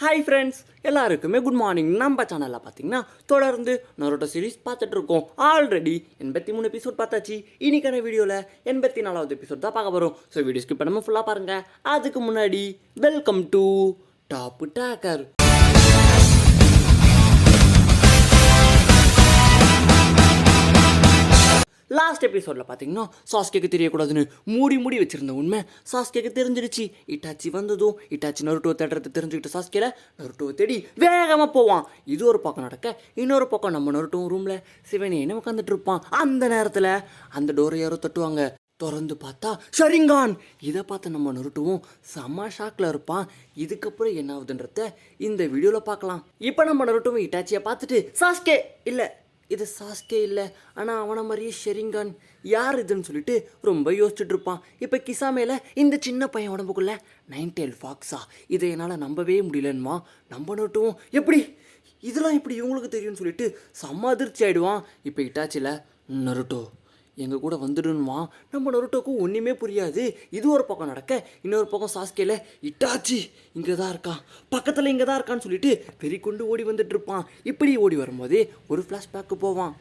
Hi friends, எல்லாருக்குமே good morning. நம்ம சேனலில் பார்த்தீங்கன்னா தொடர்ந்து நருட்டோ சீரிஸ் பார்த்துட்ருக்கோம். ஆல்ரெடி 83 எபிசோட் பார்த்தாச்சு. இன்னைக்கான வீடியோவில் 84வது எபிசோட் தான் பார்க்க போகிறோம். ஸோ வீடியோ ஸ்கிப் பண்ணாமல் ஃபுல்லாக பாருங்கள். அதுக்கு முன்னாடி welcome to top taker. Last எபிசோடில் பார்த்தீங்கன்னா சாஸ்கேக்கு தெரியக்கூடாதுன்னு மூடி வச்சிருந்த உண்மை சாஸ்கேக்கு தெரிஞ்சிருச்சு. இட்டாச்சி வந்ததும் இட்டாச்சி நருட்டோவை தேடுறது தெரிஞ்சுக்கிட்டு சாஸ்கேல நருட்டோவை தேடி வேகமாக போவான். இது ஒரு பக்கம் நடக்க, இன்னொரு பக்கம் நம்ம நருட்டோ ரூமில் சிவனேன்னு உட்காந்துட்டு இருப்பான். அந்த நேரத்தில் அந்த டோரை யாரோ தட்டுவாங்க. திறந்து பார்த்தா ஷரிங்கான். இதை பார்த்து நம்ம நருட்டோவும் செம்ம ஷாக்கில் இருப்பான். இதுக்கப்புறம் என்ன ஆகுதுன்றத இந்த வீடியோவில் பார்க்கலாம். இப்போ நம்ம நருட்டோவும் இட்டாச்சியை பார்த்துட்டு சாஸ்கே இல்லை, இது சாஸ்கே இல்லை, ஆனால் அவனை மாதிரியே ஷெரிங்கான், யார் இதுன்னு சொல்லிட்டு ரொம்ப யோசிச்சுட்டு இருப்பான். இப்போ கிசாமேல இந்த சின்ன பையன் உடம்புக்குள்ள 9 tail ஃபாக்ஸா, இதை என்னால் நம்பவே முடியலன்னுமா. நம்ம நருட்டோவும் எப்படி இதெல்லாம் இப்படி இவங்களுக்கு தெரியும்னு சொல்லிட்டு செம்ம அதிர்ச்சி ஆகிடுவான். இப்போ இட்டாச்சியில் நருட்டோ எங்கள் கூட வந்துடுன்மா. நம்ம நருட்டோக்கும் ஒன்றுமே புரியாது. இது ஒரு பக்கம் நடக்க, இன்னொரு பக்கம் சாஸ்கேல இட்டாச்சி இங்கே தான் இருக்கான், பக்கத்தில் இங்கே தான் இருக்கான்னு சொல்லிட்டு பெரிய கொண்டு ஓடி வந்துட்டு இருப்பான். இப்படி ஓடி வரும்போதே ஒரு ஃப்ளாஷ்பேக்கு போவான்.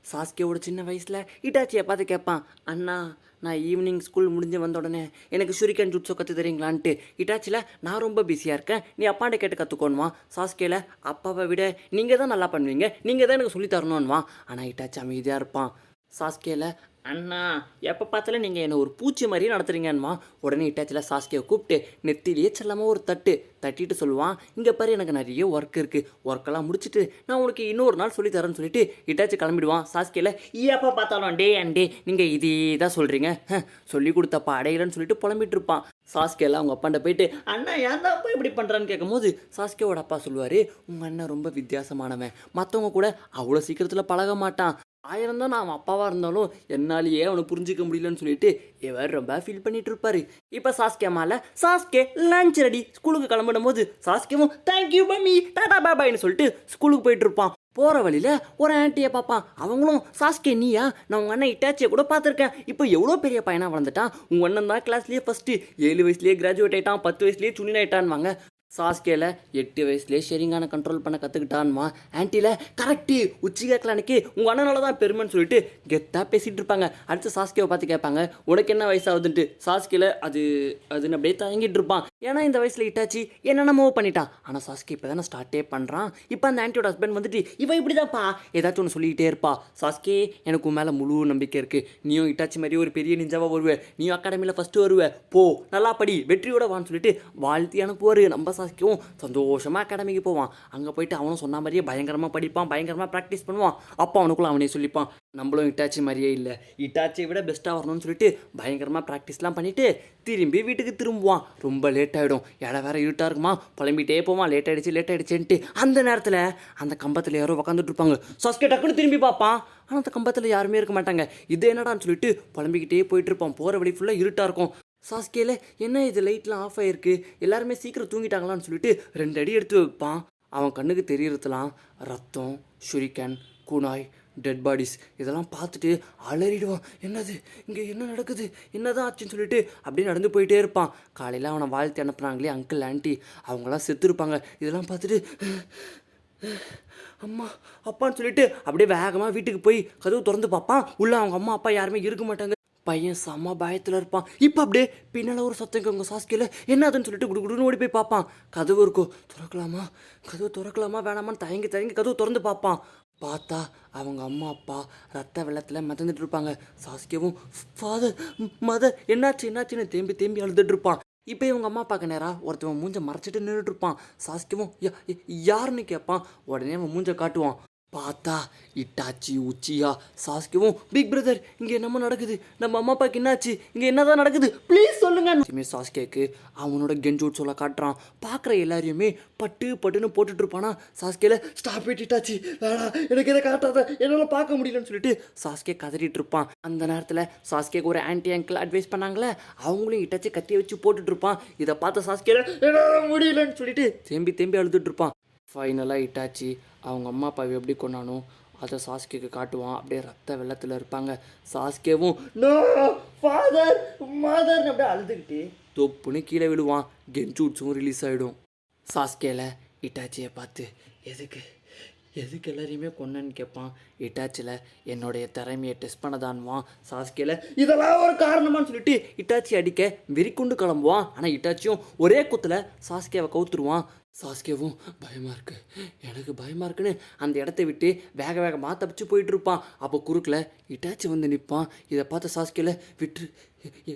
சாஸ்கேவோட சின்ன வயசில் இட்டாச்சியை பார்த்து கேட்பான், அண்ணா நான் ஈவினிங் ஸ்கூல் முடிஞ்சு வந்த உடனே எனக்கு ஷுரிக்கன் ஜுட்ஸோ கற்று தரீங்களான்ட்டு. இட்டாச்சியில் நான் ரொம்ப பிஸியாக இருக்கேன், நீ அப்பாண்ட கேட்டு கற்றுக்கோணுமா. சாஸ்கேல அப்பாவை விட நீங்கள் தான் நல்லா பண்ணுவீங்க, நீங்கள் தான் எனக்கு சொல்லி தரணும்னுவா. ஆனால் இட்டாச்சி அமைதியாக இருப்பான். சாஸ்கேல அண்ணா எப்போ பார்த்தாலும் நீங்கள் என்னை ஒரு பூச்சி மாதிரியே நடத்துறீங்கன்னுமா. உடனே இட்டாச்சியில் சாஸ்கேவை கூப்பிட்டு நெத்திலேயே செல்லாமல் ஒரு தட்டிட்டு சொல்லுவான், இங்கே பாரு எனக்கு நிறைய ஒர்க் இருக்குது, ஒர்க்கெல்லாம் முடிச்சுட்டு நான் உனக்கு இன்னொரு நாள் சொல்லி தரேன்னு சொல்லிட்டு இட்டாச்சி கிளம்பிடுவான். சாஸ்கேல எப்போ பார்த்தாலும் டே அண்ட் டே நீங்கள் இதே தான் சொல்கிறீங்க, சொல்லி கொடுத்தப்பா அடையிலன்னு சொல்லிட்டு புலம்பிட்டு இருப்பான். சாஸ்கேல அவங்க அப்பாண்ட போயிட்டு அண்ணா ஏன் தான் அப்பா இப்படி பண்ணுறான்னு கேட்கும்போது சாஸ்கேவோட அப்பா சொல்லுவார், உங்கள் அண்ணன் ரொம்ப வித்தியாசமானவன், மற்றவங்க கூட அவ்வளோ சீக்கிரத்தில் பழக மாட்டான், ஆயிரம் தான் நான் அப்பாவாக இருந்தாலும் என்னாலேயே அவனை புரிஞ்சிக்க முடியலன்னு சொல்லிட்டு இவர் ரொம்ப ஃபீல் பண்ணிட்டு இருப்பாரு. இப்போ சாஸ்கே மேலே சாஸ்கே லஞ்ச் ரெடி, ஸ்கூலுக்கு கிளம்பிடும் போது சாஸ்கேவும் தேங்க்யூ மம்மி டாடா பாபாய்னு சொல்லிட்டு ஸ்கூலுக்கு போயிட்டு இருப்பான். போகிற வழியில் ஒரு ஆன்ட்டியை பார்ப்பான். அவங்களும் சாஸ்கே நீயா, நான் உங்கள் அண்ணன் இட்டாச்சியை கூட பார்த்துருக்கேன், இப்போ எவ்வளோ பெரிய பையனாக வளர்ந்துட்டான், உங்கள் அண்ணன் தான் கிளாஸ்லேயே ஃபஸ்ட்டு, 7 வயசுலேயே கிராஜுவேட் ஆகிட்டான், 10 வயசுலேயே சுனின் ஆகிட்டான்வாங்க. சாஸ்கேல 8 வயசுலேயே ஷெரிங்கானை கண்ட்ரோல் பண்ண கற்றுக்கிட்டான்மா. ஆன்ட்டியில் கரெக்டு, உச்சி கேட்கலானுக்கு உங்கள் அண்ணனால தான் பெருமைன்னு சொல்லிட்டு கெத்தாக பேசிகிட்டு இருப்பாங்க. அடுத்து சாஸ்கேவை பார்த்து கேட்பாங்க, உனக்கு என்ன வயசாகுதுன்ட்டு. சாஸ்கேல அதுன்னு அப்படியே தயங்கிட்டு இருப்பான். ஏன்னா இந்த வயசில் இட்டாச்சி என்னென்னமோ பண்ணிட்டான். ஆனால் சாஸ்கே இப்போ தானே ஸ்டார்ட்டே பண்ணுறான். இப்போ அந்த ஆன்ட்டியோட ஹஸ்பண்ட் வந்துட்டு இவன் இப்படி தான்ப்பா ஏதாச்சும் ஒன்று சொல்லிக்கிட்டே இருப்பா. சாஸ்கே எனக்கு உன் மேலே முழு நம்பிக்கை இருக்குது, நீயும் இட்டாச்சி மாதிரி ஒரு பெரிய நிஞ்சாவாக வருவேன், நீயும் அகாடமியில் ஃபஸ்ட்டு வருவேன், போ நல்லா படி வெற்றியோட வான்னு சொல்லிட்டு வாழ்த்தி அனுப்புவார். நம்ம சாஸ்கேவும் சந்தோஷமாக அகாடமிக்கு போவான். அங்கே போயிட்டு அவனும் சொன்ன மாதிரியே பயங்கரமாக படிப்பான், பயங்கரமாக ப்ராக்டிஸ் பண்ணுவான். அப்போ அவனுக்குள்ள அவனே சொல்லிப்பான், நம்மளும் இட்டாச்சி மாதிரியே இல்லை, இட்டாச்சியை விட பெஸ்ட்டாக வரணும்னு சொல்லிட்டு பயங்கரமாக ப்ராக்டிஸ்லாம் பண்ணிவிட்டு திரும்பி வீட்டுக்கு திரும்புவான். ரொம்ப லேட் ஆகிடும், இடம் வேறு இருட்டாக இருக்குமா, புலம்பிகிட்டே போவான். லேட் ஆகிடுச்சுன்ட்டு அந்த நேரத்தில் அந்த கம்பத்தில் யாரோ உட்காந்துட்டு இருப்பாங்க. சாஸ்கே டக்குன்னு திரும்பி பார்ப்பான். ஆனால் அந்த கம்பத்தில் யாருமே இருக்க மாட்டாங்க. இது என்னடான்னு சொல்லிட்டு புலம்பிக்கிட்டே போயிட்டு இருப்பான். போகிற வழி ஃபுல்லாக இருட்டாக இருக்கும். சாஸ்கேல என்ன இது லைட்லாம் ஆஃப் ஆகிருக்கு, எல்லாருமே சீக்கிரம் தூங்கிட்டாங்களான்னு சொல்லிட்டு 2 அடி எடுத்து வைப்பான். அவன் கண்ணுக்கு தெரியறதுலாம் ரத்தம், ஷுரிக்கன், குனாய், டெட் பாடிஸ் இதெல்லாம் பார்த்துட்டு அலறிடுவான். என்னது இங்கே என்ன நடக்குது, என்னதான் ஆச்சுன்னு சொல்லிட்டு அப்படியே நடந்து போயிட்டே இருப்பான். காலையில் அவனை வாழ்த்து அனுப்புனாங்களே அங்கிள் ஆண்டி, அவங்களாம் செத்துருப்பாங்க. இதெல்லாம் பார்த்துட்டு அம்மா அப்பான்னு சொல்லிட்டு அப்படியே வேகமாக வீட்டுக்கு போய் கதவு திறந்து பார்ப்பான். உள்ளே அவங்க அம்மா அப்பா யாருமே இருக்க மாட்டாங்க. பையன் செம்ம பயத்தில் இருப்பான். இப்போ அப்படியே பின்னால் ஒரு சத்தம் கேட்குங்க. சாஸ்கேல என்னதுன்னு சொல்லிட்டு குடுகுடுன்னு ஓடி போய் பார்ப்பான். கதவு இருக்கும், கதவு திறக்கலாமா வேணாமான்னு தயங்கி கதவு திறந்து பார்ப்பான். பார்த்தா அவங்க அம்மா அப்பா ரத்த வெள்ளத்தில் மிதந்துட்டு இருப்பாங்க. சாஸ்கேவும் ஃபாதர் மதர் என்னாச்சுன்னு தேம்பி அழுதுட்டு இருப்பான். இப்போ இவங்க அம்மா அப்பாவுக்கு நேராக ஒருத்தவன் மூஞ்சை மறைச்சிட்டு நின்றுட்டு இருப்பான். சாஸ்கேவும் யாருன்னு கேட்பான். உடனே அவன் மூஞ்சை காட்டுவான். பார்த்தா இட்டாச்சி உச்சியா. சாஸ்கேவும் பிக் பிரதர் இங்கே என்னமோ நடக்குது, நம்ம அம்மா அப்பாவுக்கு என்னாச்சு, இங்கே என்னதான் நடக்குது ப்ளீஸ் சொல்லுங்க. சாஸ்கேக்கு அவனோட கென்ஜூட் சொல்ல காட்டுறான். பார்க்குற எல்லாரையுமே பட்டுன்னு போட்டுட்டு இருப்பானா. சாஸ்கேல ஸ்டாப் இட்டாச்சி வேணா, எனக்கு எதை காட்டாத, என்னால் பார்க்க முடியலன்னு சொல்லிட்டு சாஸ்கே கதறிட்டு இருப்பான். அந்த நேரத்தில் சாஸ்கேக்கு ஒரு ஆன்டி அங்கிள் அட்வைஸ் பண்ணாங்களே, அவங்களும் இட்டாச்சி கத்தியை வச்சு போட்டுட்டு இருப்பான். இதை பார்த்த சாஸ்கேல என்னால் முடியலன்னு சொல்லிட்டு தேம்பி அழுதுட்டு இருப்பான். ஃபைனலாக இட்டாச்சி அவங்க அம்மா அப்பாவை எப்படி கொண்டானோ அதை சாஸ்கேக்கு காட்டுவான். அப்படியே ரத்த வெள்ளத்தில் இருப்பாங்க. சாஸ்கேவும் நோ ஃபாதர் மதர் அப்படியே அழுதுகிட்டு தொப்புன்னு கீழே விழுவான். கென்ஜூட்ஸும் ரிலீஸ் ஆகிடும். சாஸ்கேல இட்டாச்சியை பார்த்து எதுக்கு எதுக்கு எல்லாரையுமே கொன்னன்னு கேட்பான். இட்டாச்சியில் என்னுடைய திறமையை டெஸ்ட் பண்ணதான்வான். சாஸ்கேல இதெல்லாம் ஒரு காரணமானு சொல்லிட்டு இட்டாச்சி அடிக்க வெறிக்குண்டு கிளம்புவான். ஆனால் இட்டாச்சியும் ஒரே குத்தில் சாஸ்கேவை கவுத்துருவான். சாஸ்கேவும் பயமாக இருக்குது, எனக்கு பயமாக இருக்குன்னு அந்த இடத்த விட்டு வேகமாக தப்பிச்சு போயிட்டுருப்பான். அப்போ குறுக்கில் இட்டாச்சி வந்து நிற்பான். இதை பார்த்த சாஸ்கேல விட்டு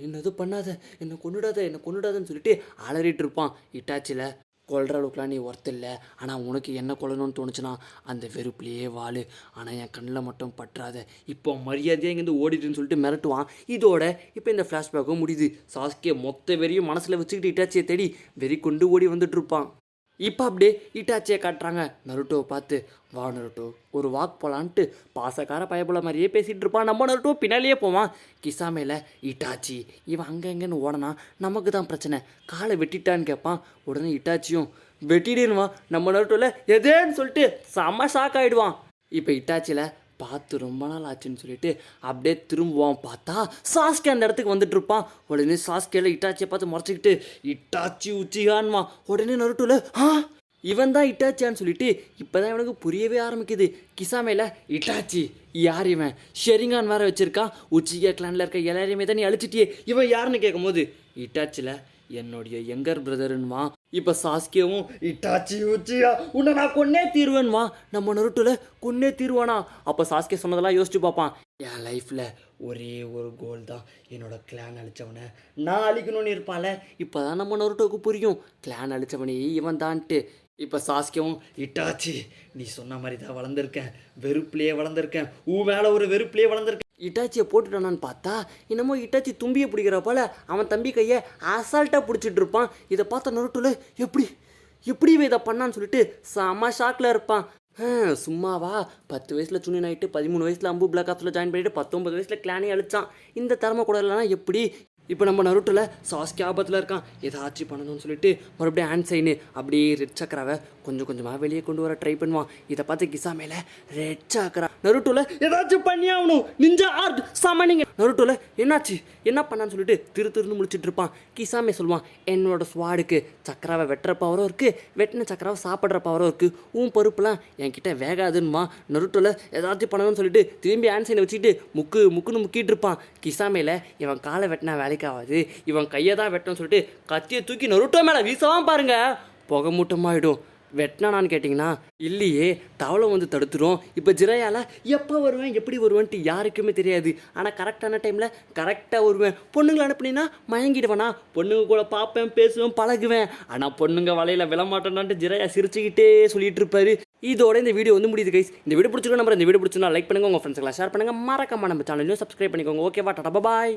என்னதும் பண்ணாத, என்னை கொண்டுடாதன்னு சொல்லிட்டு அலறிட்டு இருப்பான். இட்டாச்சியில் கொல்ற அளவுக்குலாம் நீ ஒர்த்து இல்லை, ஆனால் உனக்கு என்ன கொல்லணும்னு தோணுச்சுன்னா அந்த வெறுப்புலையே வாழு, ஆனால் என் கண்ணில் மட்டும் பற்றாத, இப்போ மரியாதையாக இங்கேருந்து ஓடிட்டுன்னு சொல்லிட்டு மிரட்டுவான். இதோட இப்போ இந்த ஃப்ளாஷ்பேக்கும் முடியுது. சாஸ்கே மொத்த வெறியும் மனசில் வச்சுக்கிட்டு இட்டாச்சியை தேடி வெறி கொண்டு ஓடி வந்துட்டுருப்பான். இப்போ அப்படியே இட்டாச்சியை காட்டுறாங்க. நருட்டோவை பார்த்து வா நருட்டோ ஒரு வாக் போகலான்ட்டு பாசக்கார பயப்புல மாதிரியே பேசிகிட்டு இருப்பான். நம்ம நருட்டோ பின்னாலேயே போவான். கிசாமேல இட்டாச்சி இவன் அங்கே எங்கேன்னு ஓடனா நமக்கு தான் பிரச்சனை, காலை வெட்டிட்டான்னு கேட்பான். உடனே இட்டாச்சியும் வெட்டிடுவான். நம்ம நருட்டோவில் எதேன்னு சொல்லிட்டு செம்ம ஷாக் ஆகிடுவான். இப்போ இட்டாச்சியில் பார்த்து ரொம்ப நாள் ஆச்சுன்னு சொல்லிட்டு அப்படியே திரும்புவான். பார்த்தா சாஸ்கே அந்த இடத்துக்கு வந்துட்டு இருப்பான். உடனே சாஸ்கேல இட்டாச்சியை பார்த்து முறைச்சிக்கிட்டு இட்டாச்சி உச்சிகான்வான். உடனே நருட்டோவில் இவன் தான் இட்டாச்சியான்னு சொல்லிட்டு இப்போதான் இவனுக்கு புரியவே ஆரம்பிக்குது. கிசாமேல இட்டாச்சி யார் இவன், ஷெரிங்கான் வேற வச்சிருக்கான், உச்சிகா கிளானில் இருக்க எல்லாரையுமே தான் நீ அழிச்சிட்டியே, இவன் யாருன்னு கேட்கும் போது இட்டாச்சியில் என்னுடைய யங்கர் பிரதருன்னுவா. இப்போ சாஸ்கேவும் இட்டாச்சி உச்சியா உன்னை நான் கொன்னே தீருவேன்வா. நம்ம நருட்டோவில் கொன்னே தீருவானா. அப்போ சாஸ்கே சொன்னதெல்லாம் யோசிச்சு பார்ப்பான். என் லைஃப்பில் ஒரே ஒரு கோல் தான், என்னோட கிளான் அழித்தவனை நான் அழிக்கணும்னு இருப்பான்ல. இப்போ தான் நம்ம நருட்டோவுக்கு புரியும் கிளான் அழித்தவனே இவன் தான்ட்டு. இப்போ சாஸ்கேவும் இட்டாச்சி நீ சொன்ன மாதிரி தான் வளர்ந்துருக்கேன், வெறுப்புலையே வளர்ந்துருக்கேன், மேலே ஒரு வெறுப்புலையே வளர்ந்துருக்கேன். இட்டாச்சியை போட்டுட்டானான்னு பார்த்தா என்னமோ இட்டாச்சி தும்பியை பிடிக்கிற போல அவன் தம்பி கையை அசால்ட்டாக பிடிச்சிட்டு இருப்பான். இதை பார்த்த நருட்டோவில் எப்படி இதை பண்ணான்னு சொல்லிட்டு செம்ம ஷாக்கில் இருப்பான். சும்மாவா 10 வயசில் சுனி ஆகிட்டு 13 வயசில் அம்பு பிளாக் ஆப்ஸில் ஜாயின் பண்ணிட்டு 19 வயசில் கிளானே அழிச்சான். இந்த திறமை கூட இல்லைனா எப்படி? இப்போ நம்ம நருட்டோவில் சாஸ்கே ஆபத்தில் இருக்கான், ஏதாச்சும் பண்ணணும்னு சொல்லிட்டு மறுபடியும் ஹேண்ட்சைனு அப்படியே ரெட் சக்கராவை கொஞ்சம் கொஞ்சமாக வெளியே கொண்டு வர ட்ரை பண்ணுவான். இதை பார்த்து கிசாமேல ரெட் சக்கரா நருட்டோவில் ஏதாச்சும் பண்ணி ஆகணும், நிஞ்சா ஆர்ட் சாமானிங்க. நருட்டோவில் என்னாச்சு என்ன பண்ணான்னு சொல்லிட்டு திருன்னு முடிச்சுட்டு இருப்பான். கிசாமே சொல்லுவான் என்னோட ஸ்வாடுக்கு சக்கராவை வெட்டுற பவரும் இருக்குது, வெட்டின சக்கராவை சாப்பிட்ற பவரும் இருக்குது, பருப்புலாம் என்கிட்ட வேகாதுன்னுமா. நருட்டோவில் ஏதாச்சும் பண்ணணும்னு சொல்லிட்டு திரும்பி ஹேண்ட்சைனை வச்சுக்கிட்டு முக்குன்னு முக்கிட்டு இருப்பான். கிசாமேல இவன் காலை வெட்டினா வேலைக்கு ஆகாது, இவன் கையை தான் வெட்டணும்னு சொல்லிட்டு கத்தியை தூக்கி நருட்டோ மேலே வீசவான் பாருங்க. புகை மூட்டமாயிடும். வெட்டினானான்னு கேட்டிங்கன்னா இல்லையே, தவளை வந்து தடுத்துரும். இப்போ ஜிரையால் எப்போ வருவேன் எப்படி வருவேன்ட்டு யாருக்குமே தெரியாது. ஆனால் கரெக்டான டைமில் கரெக்டாக வருவேன். பொண்ணுங்களை அனுப்புனீங்கன்னா மயங்கிடுவேனா, பொண்ணுங்க கூட பார்ப்பேன் பேசுவேன் பழகுவேன், ஆனால் பொண்ணுங்க வலையில் விழமாட்டேன்னான்ட்டு ஜிரையா சிரிச்சுக்கிட்டே சொல்லிட்டு இருப்பாரு. இதோட இந்த வீடியோ வந்து முடியுது கைஸ். இந்த வீடியோ பிடிச்சிருக்கோம். நம்ம இந்த வீடியோ பிடிச்சிருந்தா லைக் பண்ணுங்கள், உங்கள் ஃப்ரெண்ட்ஸ்க்கெல்லாம் ஷேர் பண்ணுங்கள், மறக்காம நம்ம சேனலையும் சப்ஸ்கிரைப் பண்ணிக்கோங்க. ஓகேவா, டாடா பாய்.